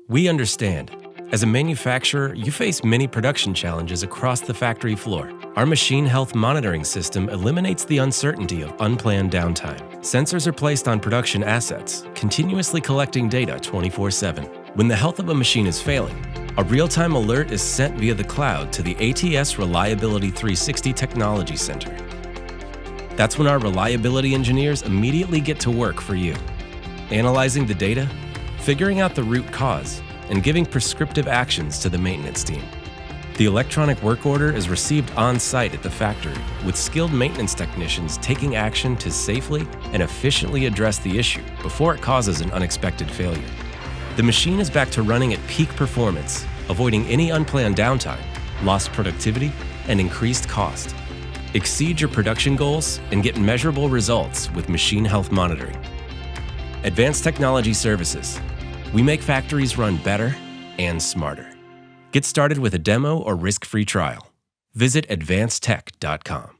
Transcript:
We understand. As a manufacturer, you face many production challenges across the factory floor. Our machine health monitoring system eliminates the uncertainty of unplanned downtime. Sensors are placed on production assets, continuously collecting data 24/7. When the health of a machine is failing, a real-time alert is sent via the cloud to the ATS Reliability 360 Technology Center. That's when our reliability engineers immediately get to work for you, analyzing the data, figuring out the root cause, and giving prescriptive actions to the maintenance team. The electronic work order is received on-site at the factory, with skilled maintenance technicians taking action to safely and efficiently address the issue before it causes an unexpected failure. The machine is back to running at peak performance, avoiding any unplanned downtime, lost productivity, and increased cost. Exceed your production goals and get measurable results with machine health monitoring. Advanced Technology Services. We make factories run better and smarter. Get started with a demo or risk-free trial. Visit advancedtech.com.